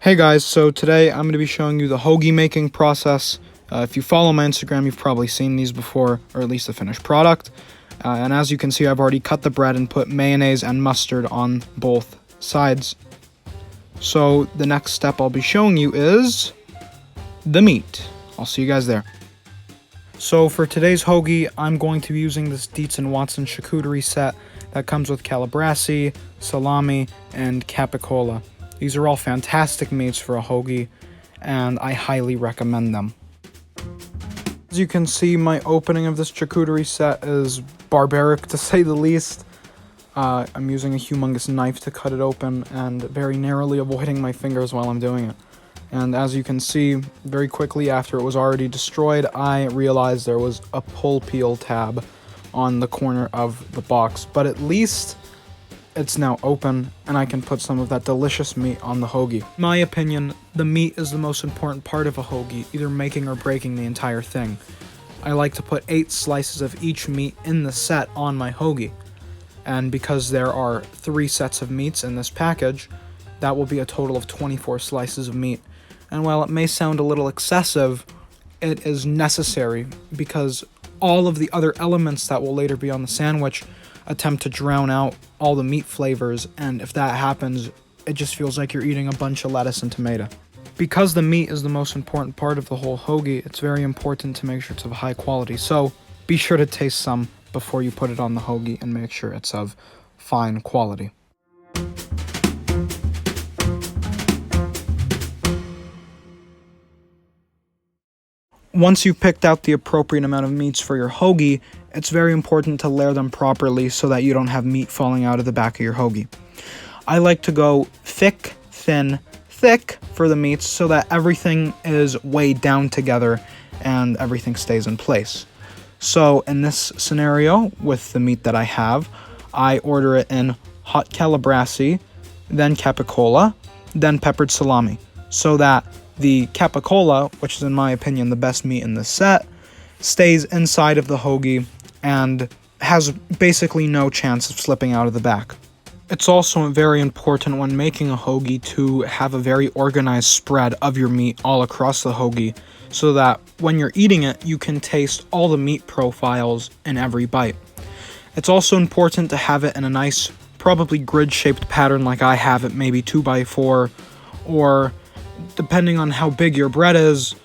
Hey guys, so today I'm going to be showing you the hoagie making process. If you follow my Instagram, you've probably seen these before, or at least the finished product. And as you can see, I've already cut the bread and put mayonnaise and mustard on both sides. So the next step I'll be showing you is the meat. I'll see you guys there. So for today's hoagie, I'm going to be using this Dietz & Watson charcuterie set that comes with calabrese, salami, and capicola. These are all fantastic meats for a hoagie, and I highly recommend them. As you can see, my opening of this charcuterie set is barbaric, to say the least. I'm using a humongous knife to cut it open, and very narrowly avoiding my fingers while I'm doing it. And as you can see, very quickly after it was already destroyed, I realized there was a pull peel tab on the corner of the box, but at least it's now open, and I can put some of that delicious meat on the hoagie. In my opinion, the meat is the most important part of a hoagie, either making or breaking the entire thing. I like to put 8 slices of each meat in the set on my hoagie. And because there are 3 sets of meats in this package, that will be a total of 24 slices of meat. And while it may sound a little excessive, it is necessary because all of the other elements that will later be on the sandwich attempt to drown out all the meat flavors, and if that happens, it just feels like you're eating a bunch of lettuce and tomato. Because the meat is the most important part of the whole hoagie, it's very important to make sure it's of high quality, so be sure to taste some before you put it on the hoagie and make sure it's of fine quality. Once you've picked out the appropriate amount of meats for your hoagie, it's very important to layer them properly so that you don't have meat falling out of the back of your hoagie. I like to go thick, thin, thick for the meats so that everything is weighed down together and everything stays in place. So in this scenario, with the meat that I have, I order it in hot calabrese, then capicola, then peppered salami, so that the capicola, which is in my opinion the best meat in this set, stays inside of the hoagie and has basically no chance of slipping out of the back. It's also very important when making a hoagie to have a very organized spread of your meat all across the hoagie so that when you're eating it, you can taste all the meat profiles in every bite. It's also important to have it in a nice, probably grid-shaped pattern like I have it, maybe 2x4, or depending on how big your bread is,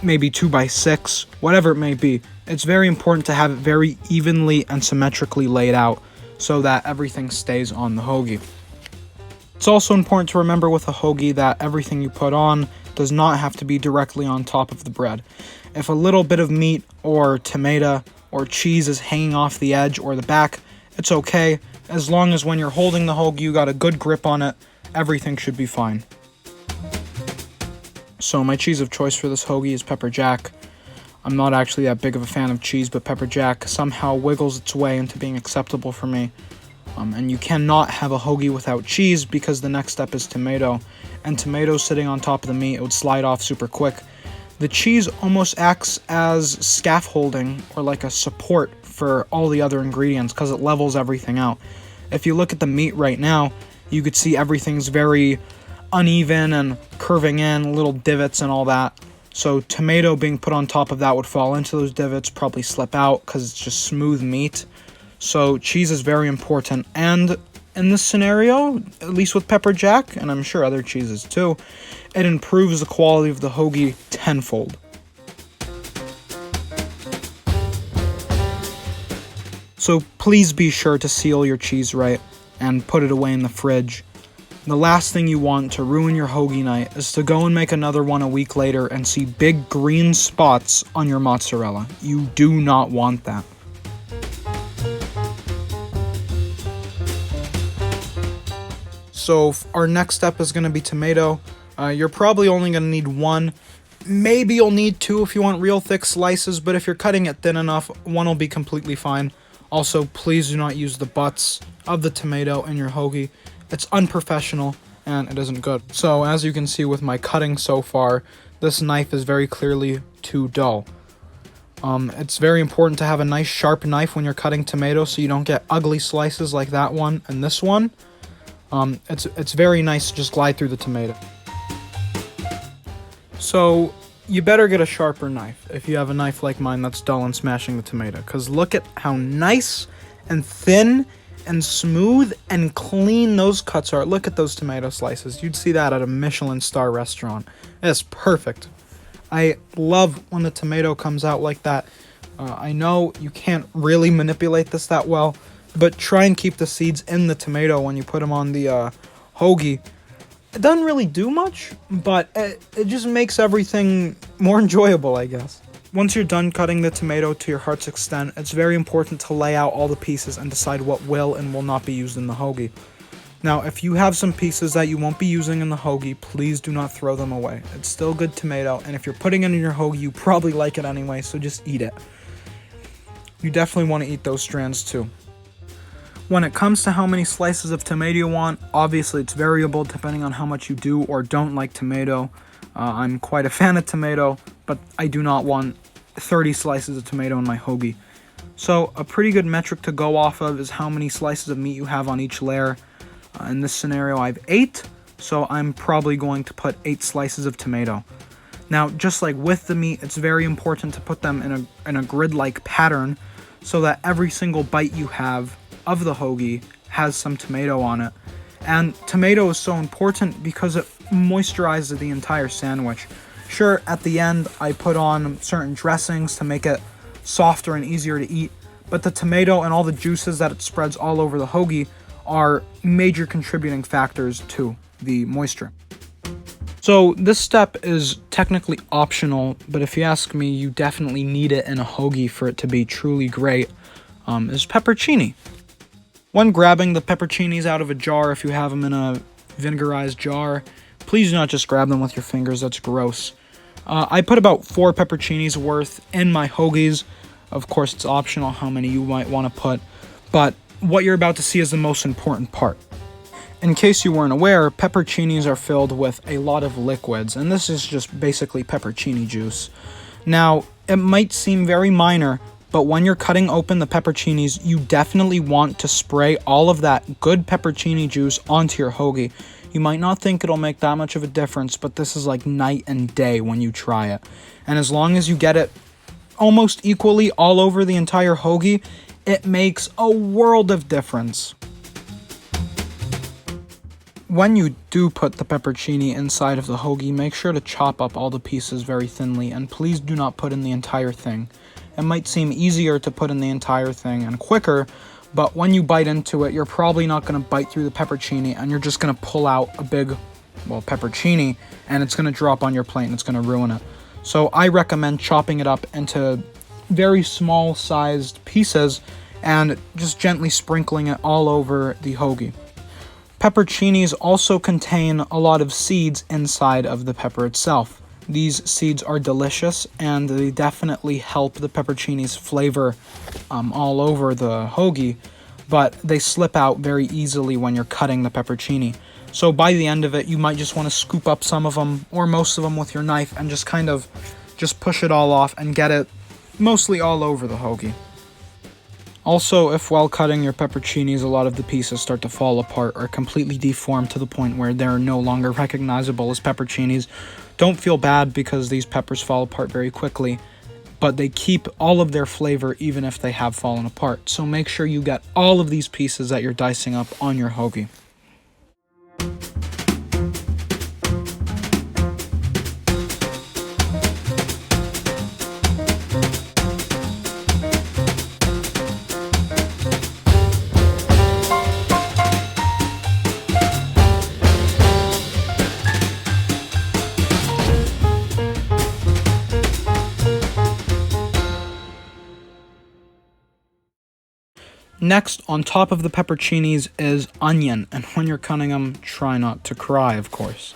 maybe 2x6, whatever it may be. It's very important to have it very evenly and symmetrically laid out so that everything stays on the hoagie. It's also important to remember with a hoagie that everything you put on does not have to be directly on top of the bread. If a little bit of meat or tomato or cheese is hanging off the edge or the back, it's okay. As long as when you're holding the hoagie you got a good grip on it, everything should be fine. So my cheese of choice for this hoagie is pepper jack. I'm not actually that big of a fan of cheese, but pepper jack somehow wiggles its way into being acceptable for me. And you cannot have a hoagie without cheese because the next step is tomato. And tomato sitting on top of the meat, it would slide off super quick. The cheese almost acts as scaffolding or like a support for all the other ingredients because it levels everything out. If you look at the meat right now, you could see everything's very uneven and curving in, little divots and all that. So tomato being put on top of that would fall into those divots, probably slip out because it's just smooth meat. So cheese is very important, and in this scenario, at least with pepper jack, and I'm sure other cheeses too, it improves the quality of the hoagie tenfold. So please be sure to seal your cheese right and put it away in the fridge. The last thing you want to ruin your hoagie night is to go and make another one a week later and see big green spots on your mozzarella. You do not want that. So our next step is going to be tomato. You're probably only going to need 1. Maybe you'll need 2 if you want real thick slices, but if you're cutting it thin enough, 1 will be completely fine. Also, please do not use the butts of the tomato in your hoagie. It's unprofessional and it isn't good. So as you can see with my cutting so far, this knife is very clearly too dull. It's very important to have a nice sharp knife when you're cutting tomatoes so you don't get ugly slices like that one and this one. It's very nice to just glide through the tomato. So you better get a sharper knife if you have a knife like mine that's dull and smashing the tomato, because look at how nice and thin and smooth and clean those cuts are. Look at those tomato slices. You'd see that at a Michelin star restaurant. It's perfect. I love when the tomato comes out like that. I know you can't really manipulate this that well, but try and keep the seeds in the tomato when you put them on the hoagie. It doesn't really do much, but it just makes everything more enjoyable, I guess. Once you're done cutting the tomato to your heart's extent, it's very important to lay out all the pieces and decide what will and will not be used in the hoagie. Now, if you have some pieces that you won't be using in the hoagie, please do not throw them away. It's still good tomato, and if you're putting it in your hoagie, you probably like it anyway, so just eat it. You definitely want to eat those strands too. When it comes to how many slices of tomato you want, obviously it's variable depending on how much you do or don't like tomato. I'm quite a fan of tomato, but I do not want 30 slices of tomato in my hoagie. So a pretty good metric to go off of is how many slices of meat you have on each layer. In this scenario, I have 8, so I'm probably going to put 8 slices of tomato. Now, just like with the meat, it's very important to put them in a grid-like pattern so that every single bite you have of the hoagie has some tomato on it. And tomato is so important because it moisturizes the entire sandwich. Sure, at the end I put on certain dressings to make it softer and easier to eat, but the tomato and all the juices that it spreads all over the hoagie are major contributing factors to the moisture. So this step is technically optional, but if you ask me, you definitely need it in a hoagie for it to be truly great, is pepperoncini. When grabbing the pepperoncinis out of a jar, if you have them in a vinegarized jar, please do not just grab them with your fingers. That's gross. I put about 4 pepperoncinis worth in my hoagies. Of course, it's optional how many you might want to put, but what you're about to see is the most important part. In case you weren't aware, pepperoncinis are filled with a lot of liquids, and this is just basically pepperoncini juice. Now, it might seem very minor, but when you're cutting open the pepperoncinis, you definitely want to spray all of that good pepperoncini juice onto your hoagie. You might not think it'll make that much of a difference, but this is like night and day when you try it. And as long as you get it almost equally all over the entire hoagie, it makes a world of difference. When you do put the pepperoncini inside of the hoagie, make sure to chop up all the pieces very thinly, and please do not put in the entire thing. It might seem easier to put in the entire thing and quicker, but when you bite into it, you're probably not going to bite through the pepperoncini, and you're just going to pull out a big, pepperoncini, and it's going to drop on your plate and it's going to ruin it. So I recommend chopping it up into very small sized pieces and just gently sprinkling it all over the hoagie. Pepperoncinis also contain a lot of seeds inside of the pepper itself. These seeds are delicious, and they definitely help the pepperoncini's flavor all over the hoagie, but they slip out very easily when you're cutting the pepperoncini. So by the end of it, you might just want to scoop up some of them, or most of them with your knife, and just push it all off and get it mostly all over the hoagie. Also, if while cutting your pepperoncinis, a lot of the pieces start to fall apart or completely deform to the point where they're no longer recognizable as pepperoncinis, don't feel bad because these peppers fall apart very quickly, but they keep all of their flavor even if they have fallen apart. So make sure you get all of these pieces that you're dicing up on your hoagie. Next, on top of the pepperoncinis is onion, and when you're cutting them, try not to cry, of course.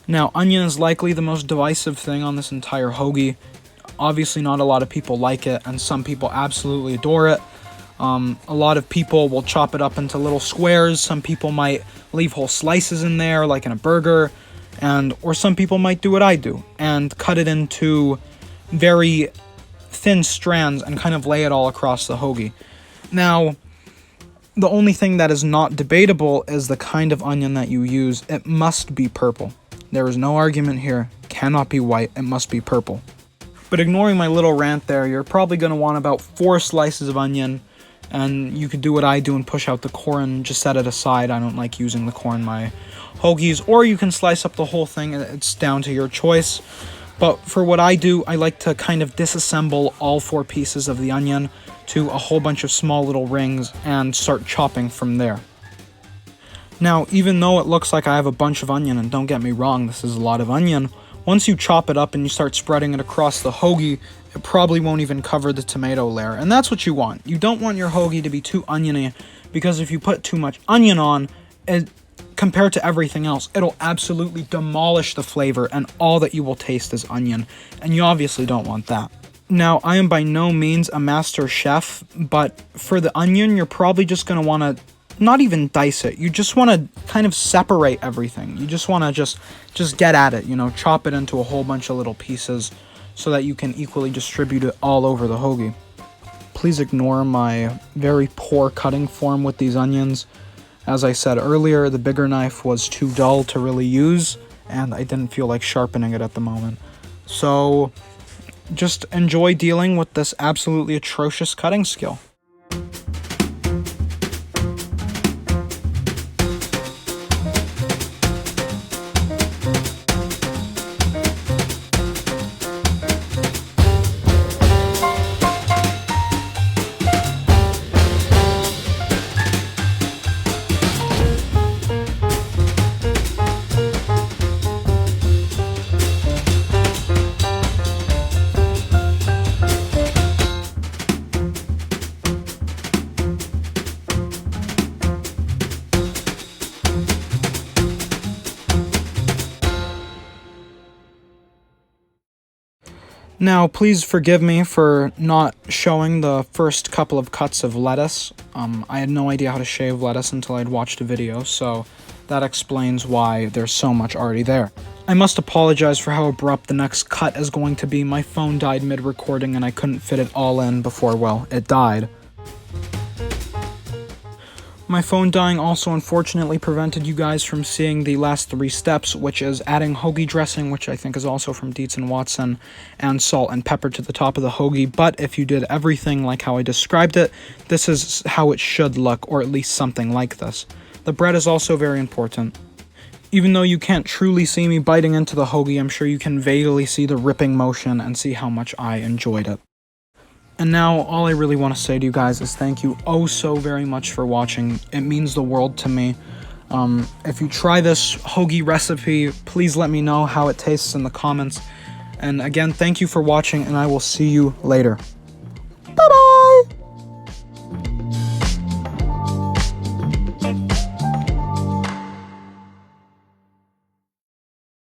Now, onion is likely the most divisive thing on this entire hoagie. Obviously, not a lot of people like it, and some people absolutely adore it. A lot of people will chop it up into little squares. Some people might leave whole slices in there, like in a burger, or some people might do what I do, and cut it into very thin strands and kind of lay it all across the hoagie. Now, the only thing that is not debatable is the kind of onion that you use. It must be purple. There is no argument here. cannot be white, it must be purple. But ignoring my little rant there, you're probably going to want about 4 slices of onion, and you could do what I do and push out the core and just set it aside. I don't like using the core in my hoagies, or you can slice up the whole thing. It's down to your choice. But for what I do, I like to kind of disassemble all 4 pieces of the onion to a whole bunch of small little rings and start chopping from there. Now, even though it looks like I have a bunch of onion, and don't get me wrong, this is a lot of onion, once you chop it up and you start spreading it across the hoagie, it probably won't even cover the tomato layer, and that's what you want. You don't want your hoagie to be too oniony, because if you put too much onion on, compared to everything else, it'll absolutely demolish the flavor, and all that you will taste is onion, and you obviously don't want that. Now, I am by no means a master chef, but for the onion, you're probably just going to want to not even dice it. You just want to kind of separate everything. You just want to just get at it, chop it into a whole bunch of little pieces so that you can equally distribute it all over the hoagie. Please ignore my very poor cutting form with these onions. As I said earlier, the bigger knife was too dull to really use, and I didn't feel like sharpening it at the moment. So just enjoy dealing with this absolutely atrocious cutting skill. Now, please forgive me for not showing the first couple of cuts of lettuce. I had no idea how to shave lettuce until I'd watched a video, so that explains why there's so much already there. I must apologize for how abrupt the next cut is going to be. My phone died mid-recording and I couldn't fit it all in before, well, it died. My phone dying also unfortunately prevented you guys from seeing the last 3 steps, which is adding hoagie dressing, which I think is also from Dietz & Watson, and salt and pepper to the top of the hoagie. But if you did everything like how I described it, this is how it should look, or at least something like this. The bread is also very important. Even though you can't truly see me biting into the hoagie, I'm sure you can vaguely see the ripping motion and see how much I enjoyed it. And now, all I really want to say to you guys is thank you oh so very much for watching. It means the world to me. If you try this hoagie recipe, please let me know how it tastes in the comments. And again, thank you for watching, and I will see you later.